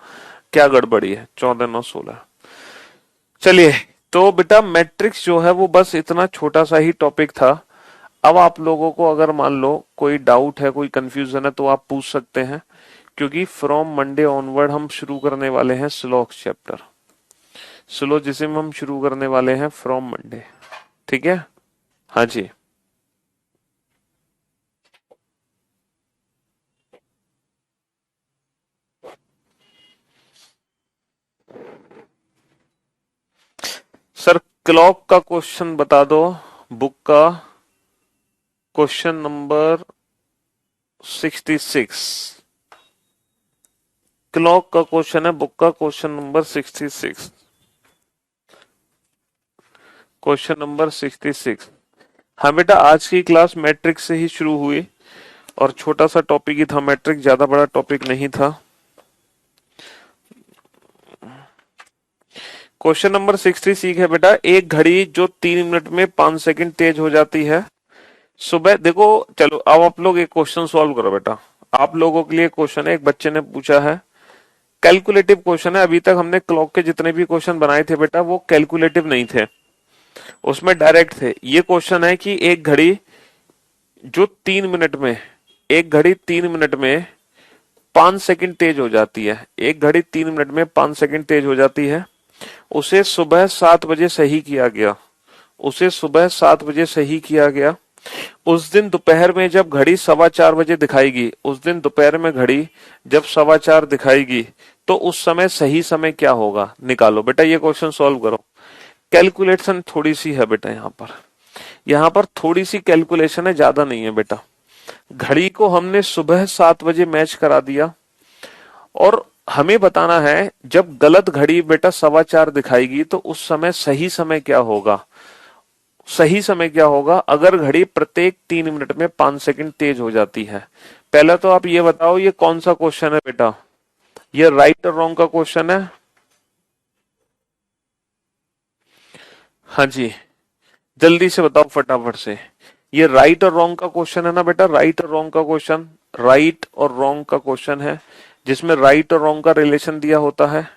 S1: क्या गड़बड़ी है। 14 9 16। चलिए, तो बेटा मैट्रिक्स जो है वो बस इतना छोटा सा ही टॉपिक था। अब आप लोगों को अगर मान लो कोई डाउट है, कोई कंफ्यूजन है, तो आप पूछ सकते हैं, क्योंकि फ्रॉम मंडे ऑनवर्ड हम शुरू करने वाले हैं स्लोक्स चैप्टर, सिलोजिज्म हम शुरू करने वाले हैं फ्रॉम मंडे। ठीक है, हाँ जी। सर क्लॉक का क्वेश्चन बता दो, बुक का क्वेश्चन नंबर 66। क्लॉक का क्वेश्चन है, बुक का क्वेश्चन नंबर 66, क्वेश्चन नंबर 66। हाँ बेटा, आज की क्लास मैट्रिक्स से ही शुरू हुई और छोटा सा टॉपिक ही था मैट्रिक्स, ज्यादा बड़ा टॉपिक नहीं था। क्वेश्चन नंबर 66 है बेटा, एक घड़ी जो 3 मिनट में 5 सेकंड तेज हो जाती है सुबह। देखो चलो, अब आप लोग एक क्वेश्चन सॉल्व करो बेटा। आप लोगों के लिए क्वेश्चन है, एक बच्चे ने पूछा है, कैलकुलेटिव क्वेश्चन है। अभी तक हमने क्लॉक के जितने भी क्वेश्चन बनाए थे बेटा वो कैलकुलेटिव नहीं थे, उसमें डायरेक्ट थे। ये क्वेश्चन है कि एक घड़ी जो 3 मिनट में एक घड़ी 3 मिनट में 5 सेकंड तेज हो जाती है, एक घड़ी 3 मिनट में 5 सेकंड तेज हो जाती है। उसे सुबह 7 बजे सही किया गया, उसे सुबह 7 बजे सही किया गया। उस दिन दोपहर में जब घड़ी 4:15 बजे दिखाएगी, उस दिन दोपहर में घड़ी जब 4:15 दिखाएगी, तो उस समय सही समय क्या होगा, निकालो बेटा। ये क्वेश्चन सॉल्व करो। कैलकुलेशन थोड़ी सी है बेटा, यहाँ पर थोड़ी सी कैलकुलेशन है, ज्यादा नहीं है बेटा। घड़ी को हमने सुबह 7 बजे मैच करा दिया और हमें बताना है जब गलत घड़ी बेटा 4:15 दिखाएगी तो उस समय सही समय क्या होगा। सही समय क्या होगा अगर घड़ी प्रत्येक 3 मिनट में 5 सेकंड तेज हो जाती है। पहले तो आप ये बताओ ये कौन सा क्वेश्चन है बेटा, ये राइट और रॉन्ग का क्वेश्चन है। हाँ जी, जल्दी से बताओ फटाफट से। ये राइट और रॉन्ग का क्वेश्चन है ना बेटा, राइट और रॉन्ग का क्वेश्चन, राइट और रॉन्ग का क्वेश्चन है जिसमें राइट और रॉन्ग का रिलेशन दिया होता है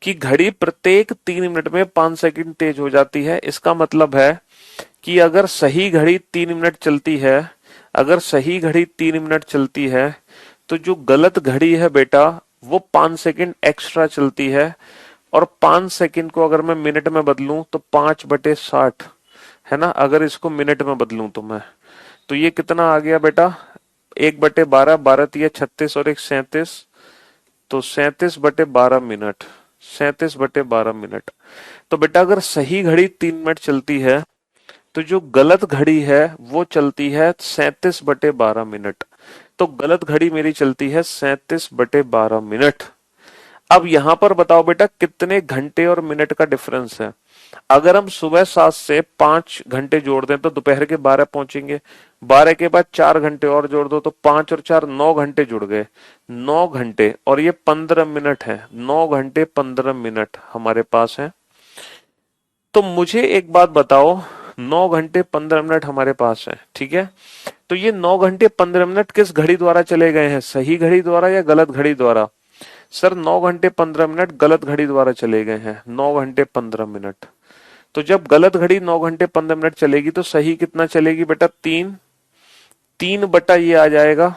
S1: कि घड़ी प्रत्येक 3 मिनट में 5 सेकंड तेज हो जाती है। इसका मतलब है कि अगर सही घड़ी 3 मिनट चलती है, अगर सही घड़ी 3 मिनट चलती है तो जो गलत घड़ी है बेटा वो 5 सेकंड एक्स्ट्रा चलती है। और 5 सेकंड को अगर मैं मिनट में बदलूं तो 5/60 है ना। अगर इसको मिनट में बदलूं तो मैं, तो ये कितना आ गया बेटा, 1/12, 12×3 = 36 और 1 37, तो 37/12 मिनट, 37/12 मिनट। तो बेटा अगर सही घड़ी 3 मिनट चलती है तो जो गलत घड़ी है वो चलती है 37/12 मिनट। तो गलत घड़ी मेरी चलती है 37/12 मिनट। अब यहां पर बताओ बेटा कितने घंटे और मिनट का डिफरेंस है। अगर हम सुबह 7 से 5 घंटे जोड़ दें तो दोपहर के 12 पहुंचेंगे, 12 के बाद 4 घंटे और जोड़ दो तो 5 और 4 9 घंटे जुड़ गए, 9 घंटे और ये 15 मिनट है, 9 घंटे 15 मिनट हमारे पास है। तो मुझे एक बात बताओ, 9 घंटे 15 मिनट हमारे पास है, ठीक है। तो ये 9 घंटे 15 मिनट किस घड़ी द्वारा चले गए हैं, सही घड़ी द्वारा या गलत घड़ी द्वारा। सर 9 घंटे 15 मिनट गलत घड़ी द्वारा चले गए हैं, 9 घंटे 15 मिनट। तो जब गलत घड़ी 9 घंटे 15 मिनट चलेगी तो सही कितना चलेगी बेटा, 3, 3 बटा ये आ जाएगा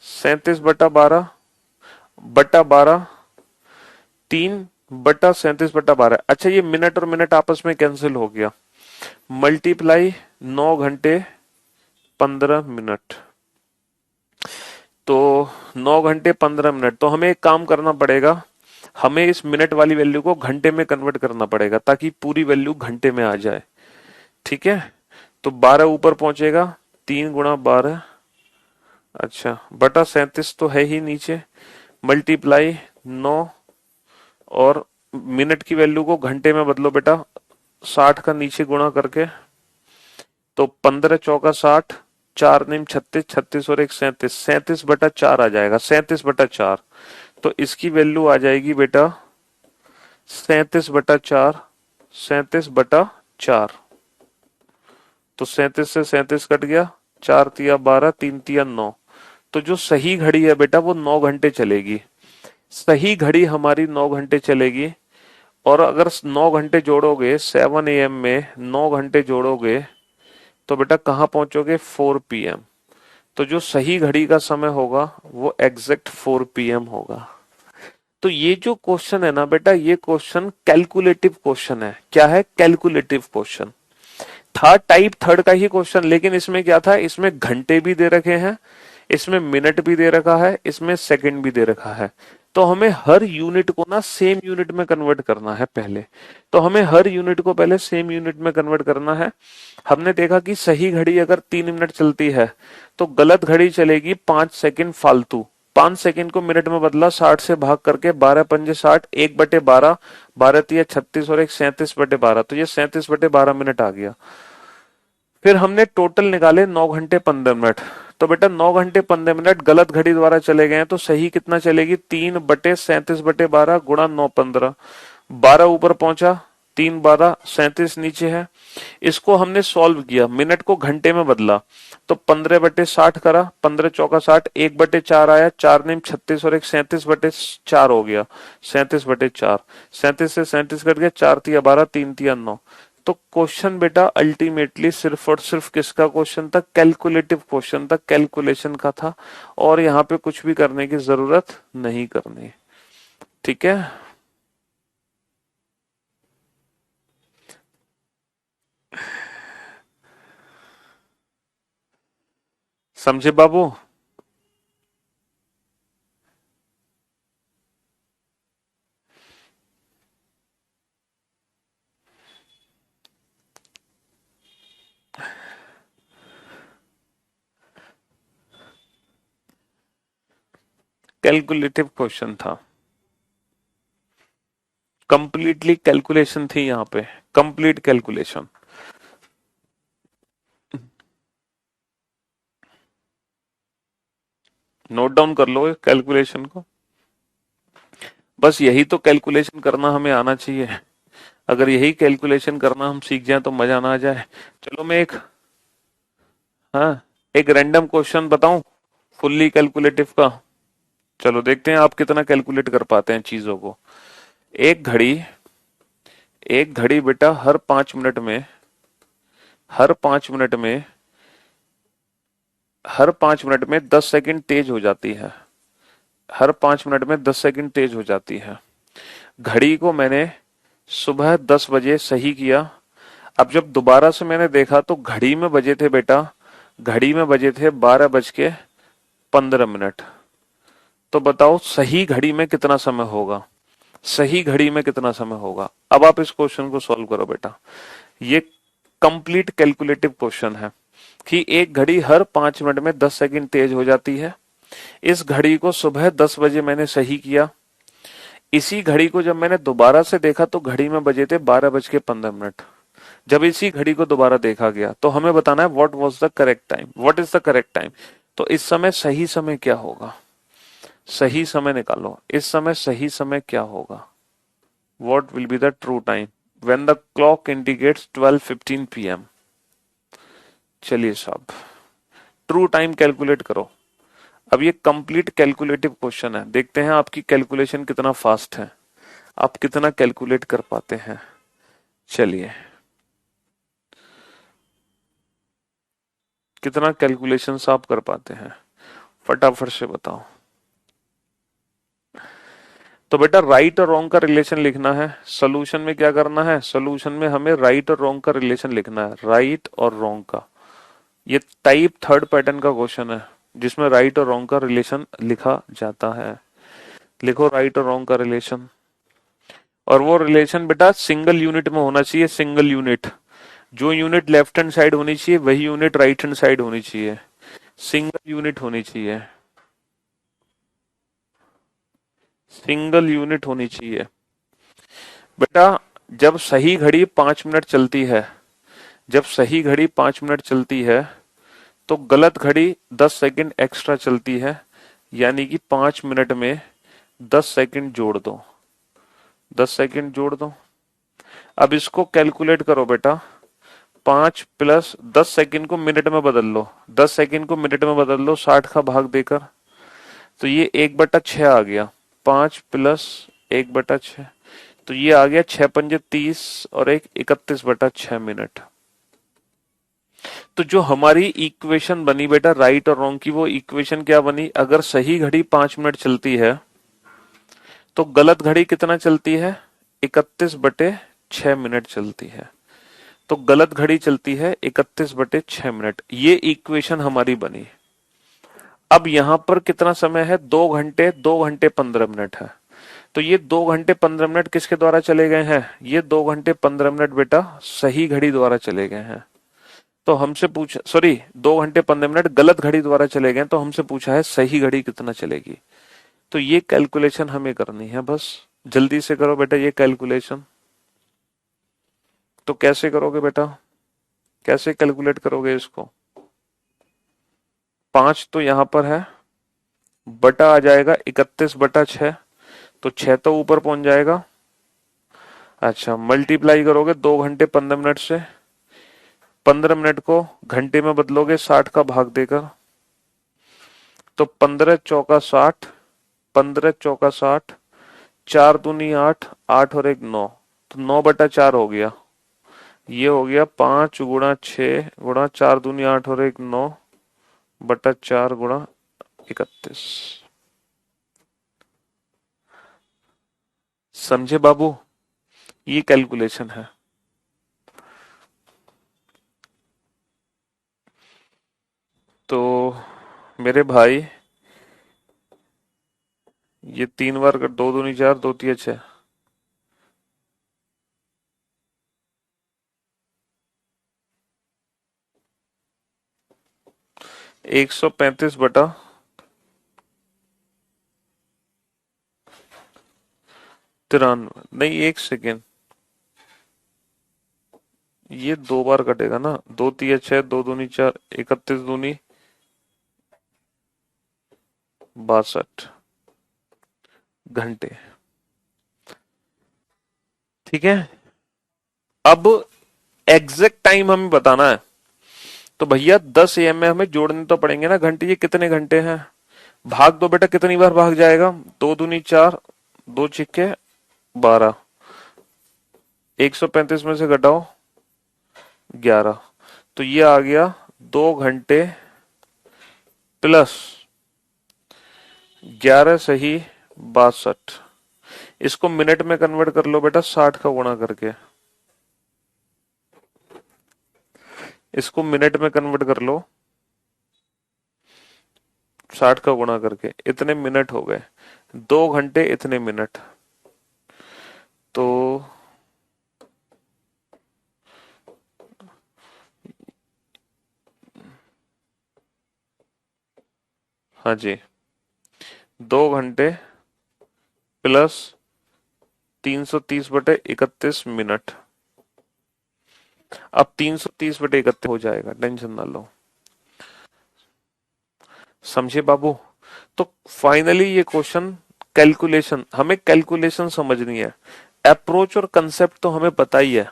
S1: 37/12 3/37/12। अच्छा ये मिनट और मिनट आपस में कैंसिल हो गया, मल्टीप्लाई 9 घंटे 15 मिनट। तो 9 घंटे 15 मिनट, तो हमें एक काम करना पड़ेगा, हमें इस मिनट वाली वैल्यू को घंटे में कन्वर्ट करना पड़ेगा ताकि पूरी वैल्यू घंटे में आ जाए, ठीक है। तो 12 ऊपर पहुंचेगा, 3 × 12, अच्छा बटा 37 तो है ही नीचे, मल्टीप्लाई 9 और मिनट की वैल्यू को घंटे में बदलो बेटा, 60 का नीचे गुणा करके, तो 15×4 = 60, 4×9 = 36, 36 और 1 37, 37/4 आ जाएगा, 37/4। तो इसकी वैल्यू आ जाएगी बेटा 37/4, 37/4। तो 37 से 37 कट गया, 4×3 = 12, 3×3 = 9। तो जो सही घड़ी है बेटा वो 9 घंटे चलेगी, सही घड़ी हमारी 9 घंटे चलेगी। और अगर 9 घंटे जोड़ोगे 7 AM में, 9 घंटे जोड़ोगे तो बेटा कहाँ पहुंचोगे, 4 PM। तो जो सही घड़ी का समय होगा वो एग्जैक्ट 4 PM होगा। तो ये जो क्वेश्चन है ना बेटा, ये क्वेश्चन कैलकुलेटिव क्वेश्चन है। क्या है, कैलकुलेटिव क्वेश्चन। था टाइप थर्ड का ही क्वेश्चन, लेकिन इसमें क्या था, इसमें घंटे भी दे रखे हैं, इसमें मिनट भी दे रखा है, इसमें सेकंड भी दे रखा है। तो हमें हर यूनिट को ना सेम यूनिट में कन्वर्ट करना है पहले। तो हमें हर यूनिट को पहले सेम यूनिट में कन्वर्ट करना है। हमने देखा कि सही घड़ी अगर 3 मिनट चलती है तो गलत घड़ी चलेगी 5 सेकंड फालतू। 5 सेकंड को मिनट में बदला, 60 से भाग करके, 12×5 = 60, 1/12, 12×3 = 36 और 1 37/12। तो ये 37/12 मिनट आ गया। फिर हमने टोटल निकाले 9 घंटे 15 मिनट। तो बेटा 9 घंटे 15 मिनट गलत घड़ी द्वारा चले गए हैं, तो सही कितना चलेगी, 3/37/12 गुणा 9×15। 12 ऊपर पहुंचा, 3×12 37 नीचे है। इसको हमने सॉल्व किया, मिनट को घंटे में बदला, तो 15/60 करा, 15×4 = 60, 1/4 आया, 4×9 = 36 और 1 37/4 हो गया, 37/4। 37 से 37 कट गया, 4×3 = 12, 3×3 = 9। तो क्वेश्चन बेटा अल्टीमेटली सिर्फ और सिर्फ किसका क्वेश्चन था? कैलकुलेटिव क्वेश्चन था, कैलकुलेशन का था, और यहाँ पे कुछ भी करने की जरूरत नहीं करनी। ठीक है, समझे बाबू? कैलकुलेटिव क्वेश्चन था, कंप्लीटली कैलकुलेशन थी यहाँ पे, कंप्लीट कैलकुलेशन। नोट डाउन कर लो कैलकुलेशन को, बस यही तो कैलकुलेशन करना हमें आना चाहिए। अगर यही कैलकुलेशन करना हम सीख जाए तो मजा ना आ जाए। चलो मैं एक, हाँ, एक रैंडम क्वेश्चन बताऊं फुल्ली कैलकुलेटिव का। चलो देखते हैं आप कितना कैलकुलेट कर पाते हैं चीजों को। एक घड़ी, एक घड़ी बेटा हर 5 मिनट में, हर 5 मिनट में, हर 5 मिनट में 10 सेकंड तेज हो जाती है। हर 5 मिनट में 10 सेकंड तेज हो जाती है। घड़ी को मैंने सुबह 10 बजे सही किया। अब जब दोबारा से मैंने देखा तो घड़ी में बजे थे बेटा, घड़ी में बजे थे 12:15। तो बताओ सही घड़ी में कितना समय होगा? सही घड़ी में कितना समय होगा? अब आप इस क्वेश्चन को सॉल्व करो बेटा। ये कंप्लीट कैलकुलेटिव क्वेश्चन है कि एक घड़ी हर 5 मिनट में 10 सेकंड तेज हो जाती है। इस घड़ी को सुबह 10 बजे मैंने सही किया। इसी घड़ी को जब मैंने दोबारा से देखा तो घड़ी में बजे थे 12:15। जब इसी घड़ी को दोबारा देखा गया तो हमें बताना है what was the correct time, what is the correct time. तो इस समय सही समय क्या होगा? सही समय निकालो, इस समय सही समय क्या होगा? What will be the true time when the clock indicates 12:15 PM? चलिए साहब, ट्रू टाइम कैलकुलेट करो। अब ये कंप्लीट कैलकुलेटिव क्वेश्चन है, देखते हैं आपकी कैलकुलेशन कितना फास्ट है, आप कितना कैलकुलेट कर पाते हैं। चलिए, कितना कैलकुलेशन आप कर पाते हैं फटाफट से बताओ। तो बेटा राइट और रॉन्ग का रिलेशन लिखना है। सोल्यूशन में क्या करना है? सोल्यूशन में हमें राइट और रॉन्ग का रिलेशन लिखना है, राइट और रॉन्ग का। ये टाइप थर्ड पैटर्न का क्वेश्चन है जिसमें राइट और रॉन्ग का रिलेशन लिखा जाता है। लिखो राइट और रॉन्ग का रिलेशन, और वो रिलेशन बेटा सिंगल यूनिट में होना चाहिए, सिंगल यूनिट। जो यूनिट लेफ्ट हैंड साइड होनी चाहिए वही यूनिट राइट हैंड साइड होनी चाहिए, सिंगल यूनिट होनी चाहिए, सिंगल यूनिट होनी चाहिए। बेटा जब सही घड़ी 5 मिनट चलती है, जब सही घड़ी 5 मिनट चलती है तो गलत घड़ी 10 सेकंड एक्स्ट्रा चलती है, यानी कि 5 मिनट में 10 सेकंड जोड़ दो, 10 सेकंड जोड़ दो। अब इसको कैलकुलेट करो बेटा, 5 + 10 सेकंड को मिनट में बदल लो, 10 सेकंड को मिनट में बदल लो 60 का भाग देकर, तो ये 1/6 आ गया। 5 + 1/6, तो ये आ गया 6×5 = 30 और 31/6 मिनट। तो जो हमारी इक्वेशन बनी बेटा राइट और रॉन्ग की, वो इक्वेशन क्या बनी? अगर सही घड़ी 5 मिनट चलती है तो गलत घड़ी कितना चलती है? 31/6 मिनट चलती है। तो गलत घड़ी चलती है 31/6 मिनट। ये इक्वेशन हमारी बनी। अब यहां पर कितना समय है? 2 घंटे, 2 घंटे 15 मिनट है। तो ये 2 घंटे 15 मिनट किसके द्वारा चले गए हैं? ये 2 घंटे 15 मिनट बेटा सही घड़ी द्वारा चले गए हैं। तो हमसे पूछा, सॉरी, 2 घंटे 15 मिनट गलत घड़ी द्वारा चले गए, तो हमसे पूछा है सही घड़ी कितना चलेगी। तो ये कैलकुलेशन हमें करनी है, बस जल्दी से करो बेटा ये कैलकुलेशन। तो कैसे करोगे बेटा, कैसे कैलकुलेट करोगे इसको? 5 तो यहां पर है, बटा आ जाएगा 31/6, तो 6 तो ऊपर पहुंच जाएगा। अच्छा, मल्टीप्लाई करोगे 2 घंटे 15 मिनट से, 15 मिनट को घंटे में बदलोगे 60 का भाग देकर, तो 15 × 4 = 60, 15 × 4 = 60, 4 दूनी 8, 8 और 1 9, तो 9/4 हो गया। ये हो गया 5 × 6 × 4 दूनी 8 और 1 9 बटा 4 × 31। समझे बाबू? ये कैलकुलेशन है। तो मेरे भाई ये 3 बार कर, 2 दूनी 4 2 3 6। 135 बटा 93। नहीं, 1 सेकेंड, ये 2 बार कटेगा ना। 2 3 6 2 दूनी 4 31 दूनी 62 घंटे। ठीक है, अब एग्जैक्ट टाइम हमें बताना है। तो भैया 10 AM में हमें जोड़ने तो पड़ेंगे ना घंटे। ये कितने घंटे हैं? भाग दो बेटा, कितनी बार भाग जाएगा? 2 दूनी 4 2 6 12। 135 में से घटाओ 11, तो ये आ गया 2 घंटे प्लस 11 सही 62। इसको मिनट में कन्वर्ट कर लो बेटा, 60 का गुणा करके। इसको मिनट में कन्वर्ट कर लो 60 का गुणा करके। इतने मिनट हो गए, 2 घंटे इतने मिनट। तो हाँ जी, 2 घंटे प्लस 330/31 मिनट। अब 330/31 हो जाएगा, टेंशन ना लो। समझे बाबू? तो फाइनली ये क्वेश्चन कैलकुलेशन, हमें कैलकुलेशन समझनी है। अप्रोच और कंसेप्ट तो हमें पता ही है,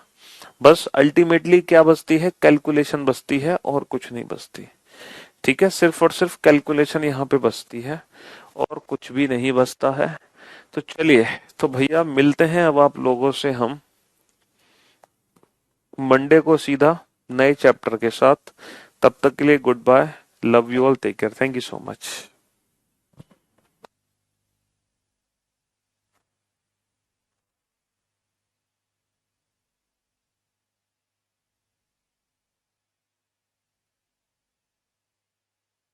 S1: बस अल्टीमेटली क्या बचती है? कैलकुलेशन बचती है और कुछ नहीं बचती। ठीक है, सिर्फ और सिर्फ कैलकुलेशन यहाँ पे बचती है और कुछ भी नहीं बचता है। तो चलिए, तो भैया मिलते हैं अब आप लोगों से हम मंडे को सीधा नए चैप्टर के साथ। तब तक के लिए good bye, love you all, take care, thank you so much.